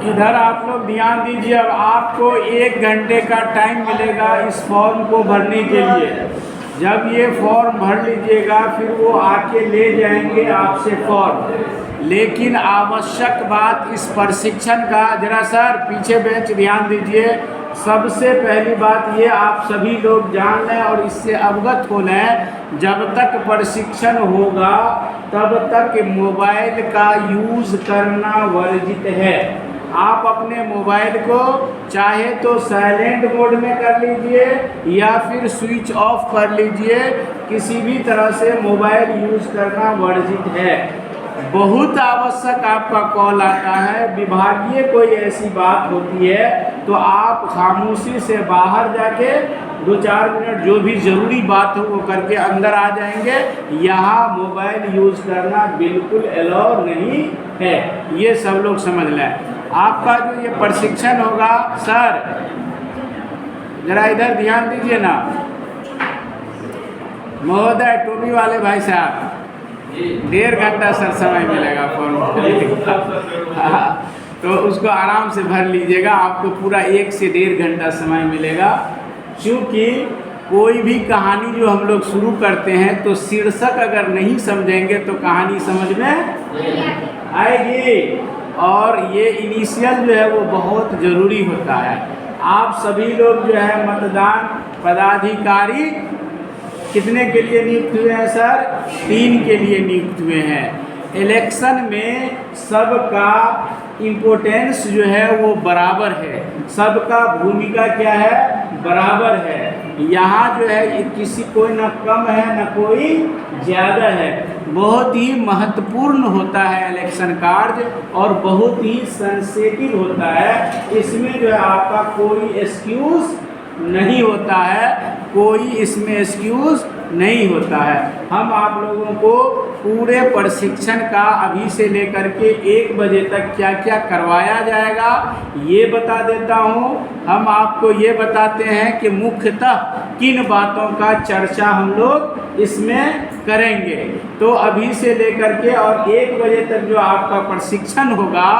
इधर आप लोग ध्यान दीजिए। अब आपको 1 घंटे का टाइम मिलेगा इस फॉर्म को भरने के लिए। जब ये फॉर्म भर लीजिएगा फिर वो आके ले जाएंगे आपसे फॉर्म। लेकिन आवश्यक बात इस प्रशिक्षण का, जरा सर पीछे बेंच ध्यान दीजिए। सबसे पहली बात ये आप सभी लोग जान लें और इससे अवगत हो लें, जब तक प्रशिक्षण होगा तब तक मोबाइल का यूज़ करना वर्जित है। आप अपने मोबाइल को चाहे तो साइलेंट मोड में कर लीजिए या फिर स्विच ऑफ कर लीजिए, किसी भी तरह से मोबाइल यूज़ करना वर्जित है। बहुत आवश्यक आपका कॉल आता है, विभागीय कोई ऐसी बात होती है तो आप खामोशी से बाहर जाके 2-4 मिनट जो भी ज़रूरी बात हो वो करके अंदर आ जाएंगे। यहाँ मोबाइल यूज़ करना बिल्कुल अलाउ नहीं है, ये सब लोग समझ लें। आपका जो ये प्रशिक्षण होगा, सर जरा इधर ध्यान दीजिए ना महोदय, टोपी वाले भाई साहब, 1.5 घंटा सर समय मिलेगा फॉर्म भरने का। तो उसको आराम से भर लीजिएगा, आपको पूरा 1 से 1.5 घंटा समय मिलेगा। क्योंकि कोई भी कहानी जो हम लोग शुरू करते हैं तो शीर्षक अगर नहीं समझेंगे तो कहानी समझ में आएगी। और ये इनिशियल जो है वो बहुत ज़रूरी होता है। आप सभी लोग जो है मतदान पदाधिकारी कितने के लिए नियुक्त हुए हैं सर? 3 के लिए नियुक्त हुए हैं। इलेक्शन में सबका इम्पोर्टेंस जो है वो बराबर है, सबका भूमिका क्या है? बराबर है। यहाँ जो है किसी कोई न कम है न कोई ज़्यादा है। बहुत ही महत्वपूर्ण होता है इलेक्शन कार्य और बहुत ही सेंसिटिव होता है। इसमें जो है आपका कोई एक्सक्यूज़ नहीं होता है, कोई इसमें एक्सक्यूज़ नहीं होता है। हम आप लोगों को पूरे प्रशिक्षण का अभी से लेकर के 1 बजे तक क्या क्या करवाया जाएगा ये बता देता हूँ। हम आपको ये बताते हैं कि मुख्यतः किन बातों का चर्चा हम लोग इसमें करेंगे। तो अभी से लेकर के और 1 बजे तक जो आपका प्रशिक्षण होगा,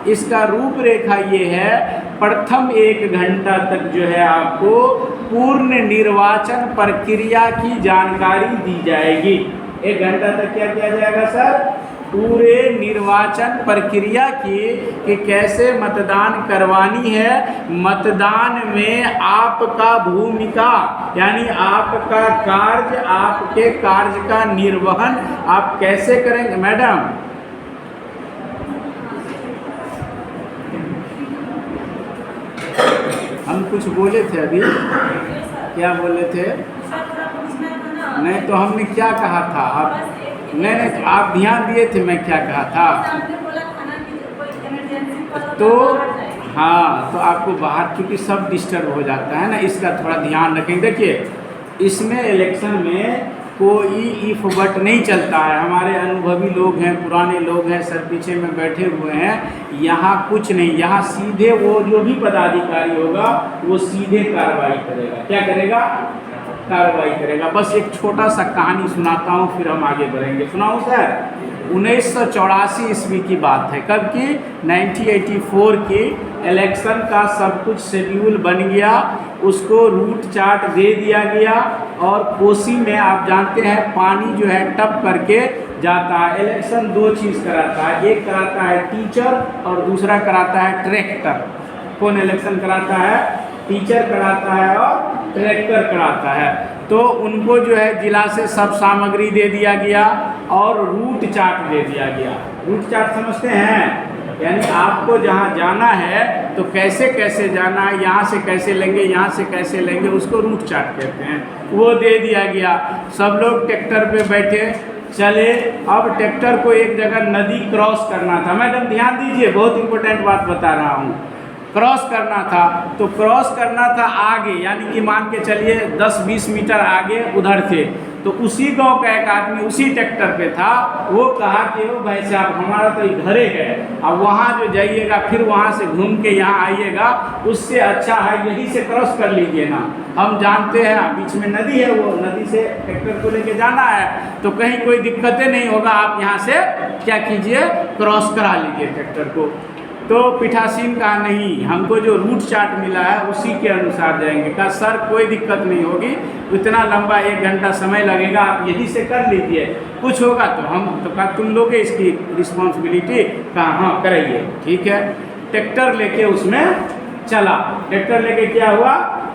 इसका रूपरेखा ये है। प्रथम 1 घंटा तक जो है आपको पूर्ण निर्वाचन प्रक्रिया की जानकारी दी जाएगी। 1 घंटा तक क्या किया जाएगा सर? पूरे निर्वाचन प्रक्रिया की कि कैसे मतदान करवानी है, मतदान में आपका भूमिका यानी आपका कार्य, आपके कार्य का निर्वहन आप कैसे करेंगे। मैडम हम कुछ बोले थे अभी, क्या बोले थे? नहीं तो हमने क्या कहा था? आप नहीं तो आप ध्यान दिए थे मैं क्या कहा था? तो हाँ, तो आपको बाहर क्योंकि सब डिस्टर्ब हो जाता है ना, इसका थोड़ा ध्यान रखें। देखिए इसमें इलेक्शन में कोई इफ बट नहीं चलता है। हमारे अनुभवी लोग हैं, पुराने लोग हैं, सर पीछे में बैठे हुए हैं। यहाँ कुछ नहीं, यहाँ सीधे वो जो भी पदाधिकारी होगा वो सीधे कार्रवाई करेगा। क्या करेगा? कार्रवाई करेगा। बस एक छोटा सा कहानी सुनाता हूँ फिर हम आगे बढ़ेंगे। सुनाऊँ सर? 1984 ईस्वी की बात है। कब की? 1984 की। इलेक्शन का सब कुछ शेड्यूल बन गया, उसको रूट चार्ट दे दिया गया और कोसी में आप जानते हैं पानी जो है टप करके जाता है। इलेक्शन 2 चीज़ कराता है, एक कराता है टीचर और दूसरा कराता है ट्रैक्टर। कौन इलेक्शन कराता है? टीचर कराता है और ट्रैक्टर कराता है। तो उनको जो है जिला से सब सामग्री दे दिया गया और रूट चार्ट दे दिया गया। रूट चार्ट समझते हैं? यानी आपको जहाँ जाना है तो कैसे कैसे जाना है, यहाँ से कैसे लेंगे, यहाँ से कैसे लेंगे, उसको रूट चार्ट कहते हैं। वो दे दिया गया। सब लोग ट्रैक्टर पे बैठे चले। अब ट्रैक्टर को एक जगह नदी क्रॉस करना था। मैडम ध्यान दीजिए, बहुत इंपॉर्टेंट बात बता रहा हूँ। क्रॉस करना था तो क्रॉस करना था आगे, यानी कि मान के चलिए 10-20 मीटर आगे उधर थे। तो उसी गांव का एक आदमी उसी ट्रैक्टर पे था। वो कहा कि ओ भाई साहब हमारा तो घरे है, अब वहाँ जो जाइएगा फिर वहाँ से घूम के यहाँ आइएगा, उससे अच्छा है यहीं से क्रॉस कर लीजिए ना। हम जानते हैं बीच में नदी है, वो नदी से ट्रैक्टर को लेके जाना है तो कहीं कोई दिक्कतें नहीं होगा। आप यहाँ से क्या कीजिए, क्रॉस करा लीजिए ट्रैक्टर को। तो पीठासीन कहा नहीं, हमको जो रूट चार्ट मिला है उसी के अनुसार जाएंगे। कहा सर कोई दिक्कत नहीं होगी, इतना लंबा 1 घंटा समय लगेगा, आप यहीं से कर लीजिए, कुछ होगा तो हम तो कहा तुम लोगे इसकी रिस्पॉन्सिबिलिटी। कहा हाँ कराइए, ठीक है। ट्रैक्टर लेके उसमें चला। ट्रैक्टर लेके क्या हुआ,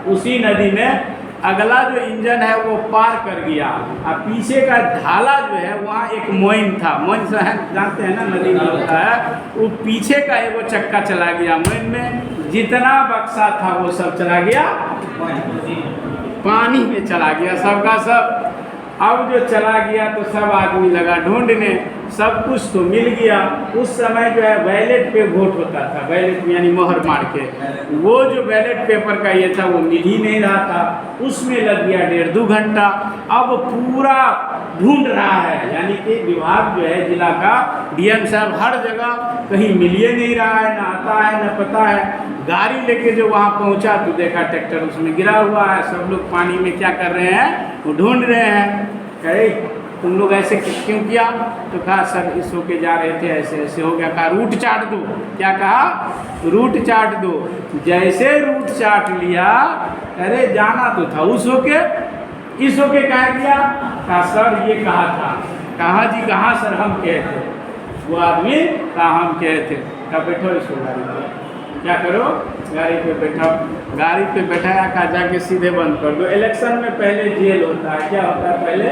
उसी नदी में अगला जो इंजन है वो पार कर गया, और पीछे का ढाला जो है वहाँ एक मोइन था। मोइन से है, जानते हैं ना नदी में होता है, वो पीछे का एगो चक्का चला गया मोइन में, जितना बक्सा था वो सब चला गया पानी में चला गया, सबका सब। अब जो चला गया तो सब आदमी लगा ढूंढने, सब कुछ तो मिल गया। उस समय जो है बैलेट पे वोट होता था, बैलेट यानी मोहर मार के, वो जो बैलेट पेपर का ये था वो मिल ही नहीं रहा था, उसमें लग गया 1.5-2 घंटा। अब पूरा ढूंढ रहा है, यानी कि विभाग जो है जिला का डीएम साहब हर जगह, कहीं मिल ही नहीं रहा है, ना आता है ना पता है। गाड़ी लेके जो वहाँ पहुँचा तो देखा ट्रैक्टर उसमें गिरा हुआ है, सब लोग पानी में क्या कर रहे हैं, वो ढूंढ रहे हैं। अरे तुम लोग ऐसे क्यों किया, तो कहा सर इस होके जा रहे थे, ऐसे ऐसे हो गया। कहा रूट चार्ट दो, क्या कहा, रूट चार्ट दो। जैसे रूट चार्ट लिया, अरे जाना तो था उस होके, इस होके कहा गया। कहा सर ये कहा था। कहा जी कहाँ सर, हम कहे थे, वो आदमी कहा हम कहे थे। कहा बैठो इसको गाड़ी पे, क्या करो गाड़ी पे बैठाओ। गाड़ी पे बैठाया, कहा जाके सीधे बंद कर दो। इलेक्शन में पहले जेल होता है, क्या होता है, पहले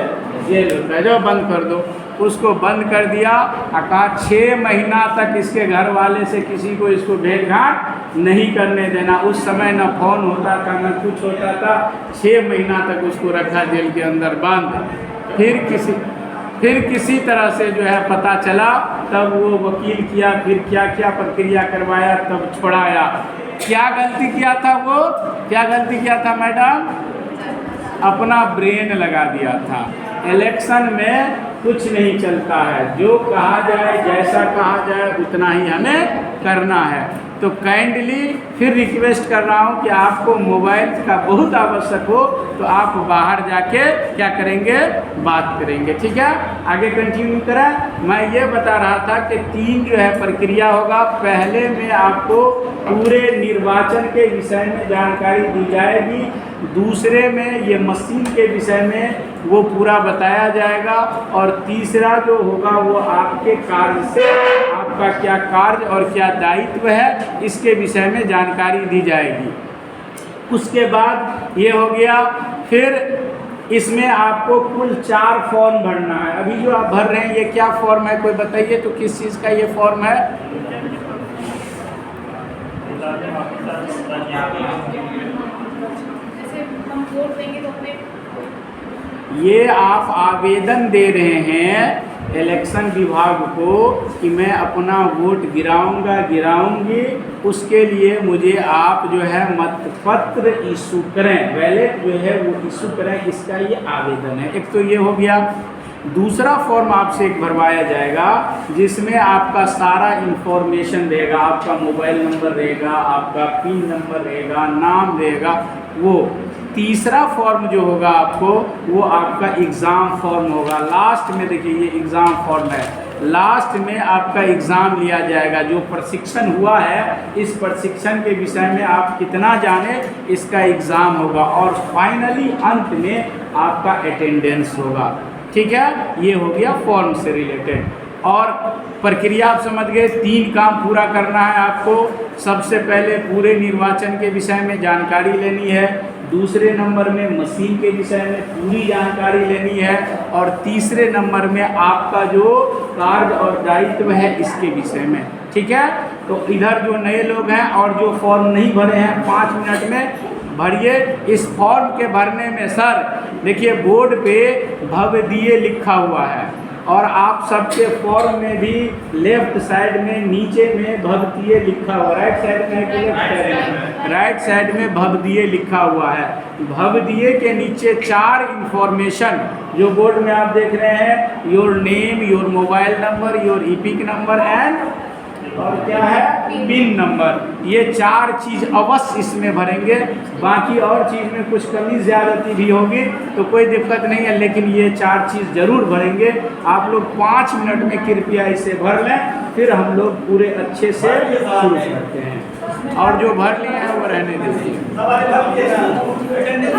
जेल होता है, जो बंद कर दो। उसको बंद कर दिया, कहा 6 महीना तक इसके घर वाले से किसी को इसको भेंट घाट नहीं करने देना। उस समय न फोन होता था न कुछ होता था, 6 महीना तक उसको रखा जेल के अंदर बंद। फिर किसी तरह से जो है पता चला, तब वो वकील किया, फिर क्या क्या प्रक्रिया करवाया, तब छोड़ाया। क्या गलती किया था वो, क्या गलती किया था मैडम, अपना ब्रेन लगा दिया था। इलेक्शन में कुछ नहीं चलता है, जो कहा जाए जैसा कहा जाए उतना ही हमें करना है। तो काइंडली फिर रिक्वेस्ट कर रहा हूँ कि आपको मोबाइल का बहुत आवश्यक हो तो आप बाहर जाके क्या करेंगे, बात करेंगे, ठीक है। आगे कंटिन्यू करें। मैं ये बता रहा था कि 3 जो है प्रक्रिया होगा। पहले में आपको पूरे निर्वाचन के विषय में जानकारी दी जाएगी, दूसरे में ये मशीन के विषय में वो पूरा बताया जाएगा, और तीसरा जो होगा वो आपके कार्य से, आपका क्या कार्य और क्या दायित्व है इसके विषय में जानकारी दी जाएगी। उसके बाद ये हो गया, फिर इसमें आपको कुल 4 फॉर्म भरना है। अभी जो आप भर रहे हैं ये क्या फॉर्म है, कोई बताइए तो, किस चीज़ का ये फॉर्म है? ये आप आवेदन दे रहे हैं इलेक्शन विभाग को कि मैं अपना वोट गिराऊंगी, उसके लिए मुझे आप जो है मतपत्र इशू करें, बैलेट जो है वो इशू करें, इसका ये आवेदन है। एक तो ये हो गया। दूसरा फॉर्म आपसे एक भरवाया जाएगा जिसमें आपका सारा इन्फॉर्मेशन रहेगा, आपका मोबाइल नंबर रहेगा, आपका पिन नंबर रहेगा, नाम रहेगा वो। तीसरा फॉर्म जो होगा आपको, वो आपका एग्ज़ाम फॉर्म होगा। लास्ट में देखिए ये एग्ज़ाम फॉर्म है, लास्ट में आपका एग्ज़ाम लिया जाएगा। जो प्रशिक्षण हुआ है, इस प्रशिक्षण के विषय में आप कितना जाने, इसका एग्ज़ाम होगा, और फाइनली अंत में आपका अटेंडेंस होगा, ठीक है। ये हो गया फॉर्म से रिलेटेड। और प्रक्रिया आप समझ गए, 3 काम पूरा करना है आपको। सबसे पहले पूरे निर्वाचन के विषय में जानकारी लेनी है, दूसरे नंबर में मशीन के विषय में पूरी जानकारी लेनी है, और तीसरे नंबर में आपका जो कार्य और दायित्व है इसके विषय में, ठीक है। तो इधर जो नए लोग हैं और जो फॉर्म नहीं भरे हैं, 5 मिनट में भरिए। इस फॉर्म के भरने में सर देखिए बोर्ड पे भवदीय लिखा हुआ है, और आप सबके फॉर्म में भी लेफ्ट साइड में नीचे में भवदीय लिखा हुआ, राइट साइड में कि लेफ्ट साइड में, राइट साइड में भवदीय लिखा हुआ है। भवदीय के नीचे 4 इंफॉर्मेशन जो बोर्ड में आप देख रहे हैं, your name, your mobile number, your EPIC number and और क्या है पिन नंबर। ये 4 चीज़ अवश्य इसमें भरेंगे। बाकी और चीज़ में कुछ कमी ज़्यादती भी होगी तो कोई दिक्कत नहीं है, लेकिन ये 4 चीज़ ज़रूर भरेंगे। आप लोग 5 मिनट में कृपया इसे भर लें, फिर हम लोग पूरे अच्छे से शुरू करते हैं। और जो भर लिए हैं वो रहने दीजिए।